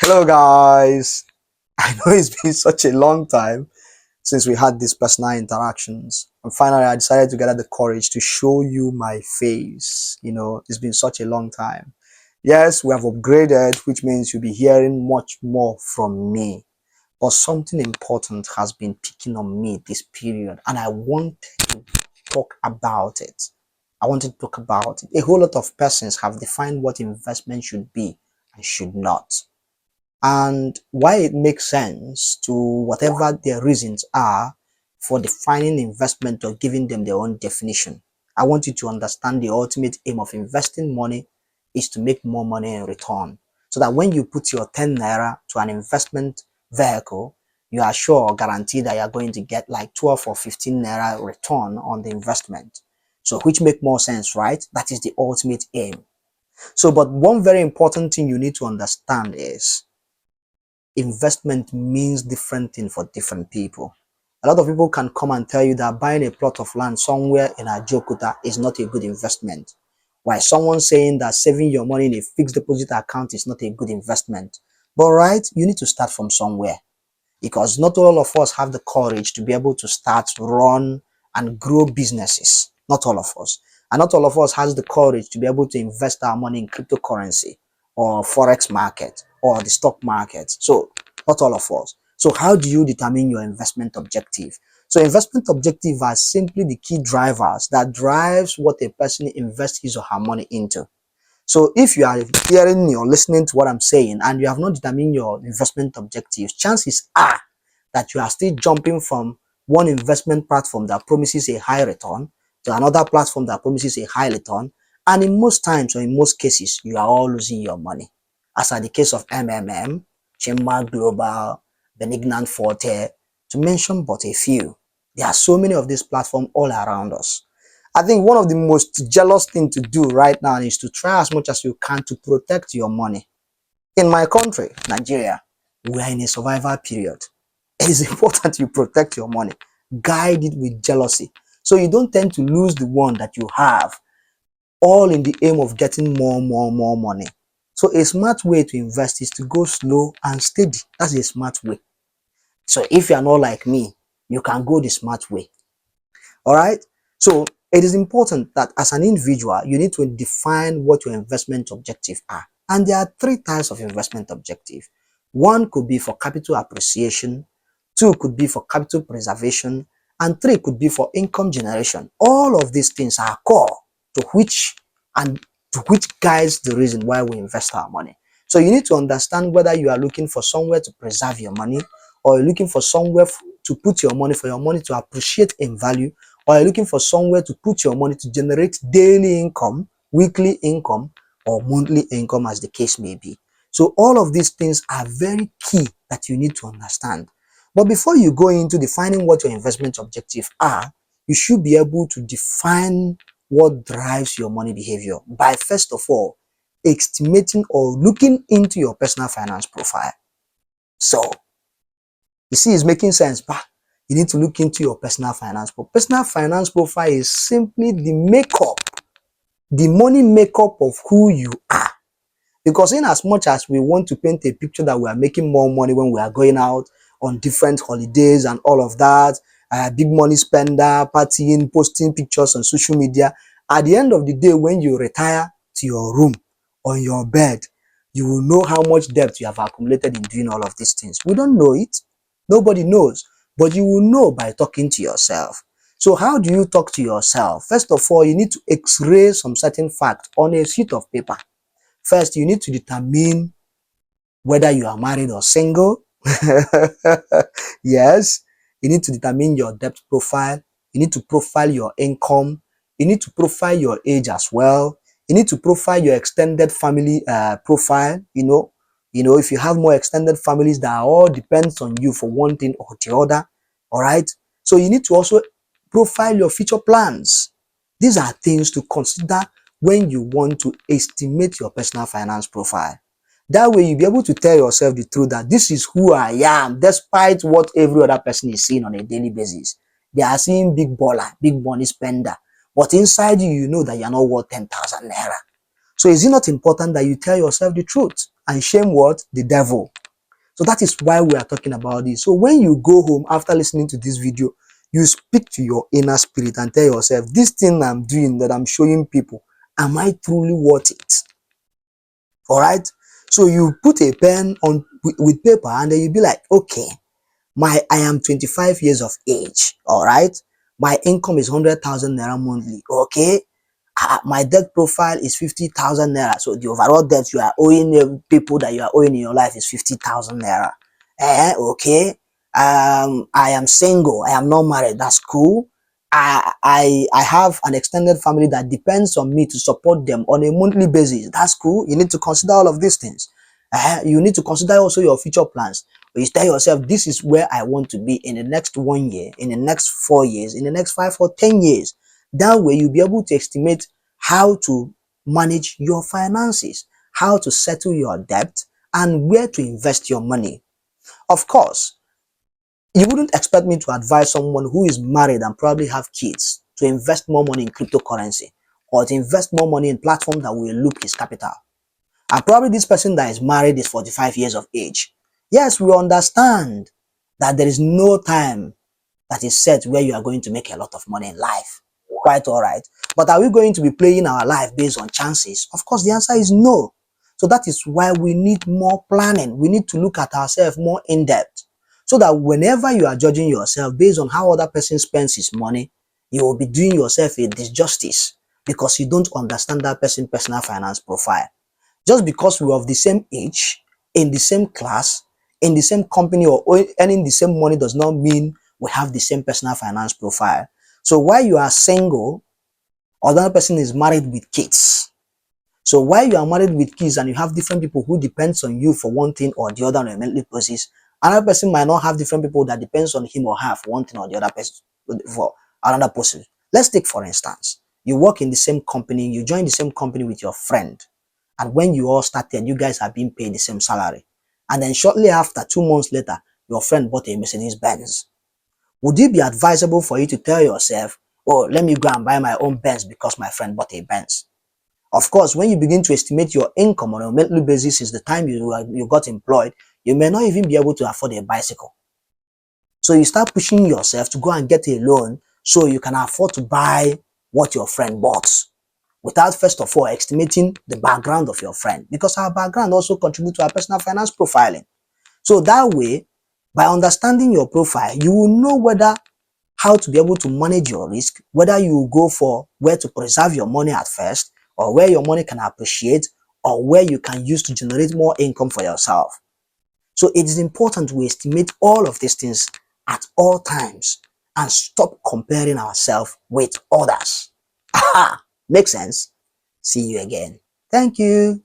Hello, guys. I know it's been such a long time since we had these personal interactions. And finally, I decided to gather the courage to show you my face. It's been such a long time. Yes, we have upgraded, which means you'll be hearing much more from me. But something important has been picking on me this period, and I wanted to talk about it. I wanted to talk about it. A whole lot of persons have defined what investment should be and should not, and why it makes sense to whatever their reasons are for defining investment or giving them their own definition. I want you to understand the ultimate aim of investing money is to make more money in return. So that when you put your 10 naira to an investment vehicle, you are sure or guaranteed that you're going to get like 12 or 15 naira return on the investment. So which make more sense, right? That is the ultimate aim. So, but one very important thing you need to understand is investment means different thing for different people. A lot of people can come and tell you that buying a plot of land somewhere in Ajokuta is not a good investment, while someone saying that saving your money in a fixed deposit account is not a good investment. But right, you need to start from somewhere, because not all of us have the courage to be able to start, run, and grow businesses. Not all of us. And not all of us has the courage to be able to invest our money in cryptocurrency or forex market or the stock market. So not all of us. So how do you determine your investment objective? So investment objective are simply the key drivers that drives what a person invests his or her money into. So if you are hearing or listening to what I'm saying and you have not determined your investment objectives, chances are that you are still jumping from one investment platform that promises a high return to another platform that promises a high return. And in most times, or in most cases, you are all losing your money. As are the case of MMM, Chimma Global, Benignant Forte, to mention but a few. There are so many of these platforms all around us. I think one of the most jealous thing to do right now is to try as much as you can to protect your money. In my country, Nigeria, we are in a survival period. It is important you protect your money, guide it with jealousy, so you don't tend to lose the one that you have, all in the aim of getting more money. So a smart way to invest is to go slow and steady. That's a smart way. So if you are not like me, you can go the smart way. All right. So it is important that as an individual, you need to define what your investment objective are. And there are three types of investment objective. One could be for capital appreciation, two could be for capital preservation, and three could be for income generation. All of these things are core to which guides the reason why we invest our money. So you need to understand whether you are looking for somewhere to preserve your money, or you're looking for somewhere to put your money for your money to appreciate in value, or you're looking for somewhere to put your money to generate daily income, weekly income, or monthly income, as the case may be. So all of these things are very key that you need to understand. But before you go into defining what your investment objectives are, you should be able to define what drives your money behavior by, first of all, estimating or looking into your personal finance profile. So, you see, it's making sense, but you need to look into your personal finance profile. Personal finance profile is simply the makeup, the money makeup of who you are. Because in as much as we want to paint a picture that we are making more money when we are going out on different holidays and all of that, big money spender, partying, posting pictures on social media, at the end of the day, when you retire to your room, on your bed, you will know how much debt you have accumulated in doing all of these things. We don't know it. Nobody knows. But you will know by talking to yourself. So how do you talk to yourself? First of all, you need to x-ray some certain facts on a sheet of paper. First, you need to determine whether you are married or single. Yes, you need to determine your debt profile. You need to profile your income. You need to profile your age as well. You need to profile your extended family profile. If you have more extended families that all depends on you for one thing or the other. All right. So you need to also profile your future plans. These are things to consider when you want to estimate your personal finance profile. That way you'll be able to tell yourself the truth that this is who I am, despite what every other person is seeing on a daily basis. They are seeing big baller, big money spender, but inside you, you know that you're not worth 10,000 naira. So is it not important that you tell yourself the truth? and shame what? The devil. So that is why we are talking about this. So when you go home after listening to this video, you speak to your inner spirit and tell yourself, this thing I'm doing that I'm showing people, am I truly worth it? All right. So you put a pen on with paper, and then you be like, okay, I am 25 years of age. All right. My income is 100,000 naira monthly. Okay. My debt profile is 50,000 naira. So the overall debt you are owing people that you are owing in your life is 50,000 naira. Okay. I am single. I am not married. That's cool. I have an extended family that depends on me to support them on a monthly basis. That's cool. You need to consider all of these things. You need to consider also your future plans. You tell yourself, this is where I want to be in the next 1 year, in the next 4 years, in the next 5 or 10 years. That way you'll be able to estimate how to manage your finances, how to settle your debt, and where to invest your money. Of course, you wouldn't expect me to advise someone who is married and probably have kids to invest more money in cryptocurrency or to invest more money in platforms that will loop his capital. And probably this person that is married is 45 years of age. Yes, we understand that there is no time that is set where you are going to make a lot of money in life. Quite all right. But are we going to be playing our life based on chances? Of course, the answer is no. So that is why we need more planning. We need to look at ourselves more in depth. So that whenever you are judging yourself based on how other person spends his money, you will be doing yourself a disjustice because you don't understand that person's personal finance profile. Just because we're of the same age, in the same class, in the same company, or earning the same money does not mean we have the same personal finance profile. So while you are single, another person is married with kids. So while you are married with kids and you have different people who depends on you for one thing or the other on a monthly basis, another person might not have different people that depends on him or her for one thing or the other person for another person. Let's take for instance, you work in the same company, you join the same company with your friend. And when you all started, you guys are being paid the same salary. And then shortly after, 2 months later, your friend bought a Mercedes Benz. Would it be advisable for you to tell yourself, oh, let me go and buy my own Benz because my friend bought a Benz? Of course, when you begin to estimate your income on a monthly basis is the time you got employed, you may not even be able to afford a bicycle. So you start pushing yourself to go and get a loan so you can afford to buy what your friend bought, without first of all estimating the background of your friend, because our background also contributes to our personal finance profiling. So that way, by understanding your profile, you will know whether how to be able to manage your risk, whether you go for where to preserve your money at first, or where your money can appreciate, or where you can use to generate more income for yourself. So it is important we estimate all of these things at all times and stop comparing ourselves with others. Aha! Makes sense? See you again. Thank you.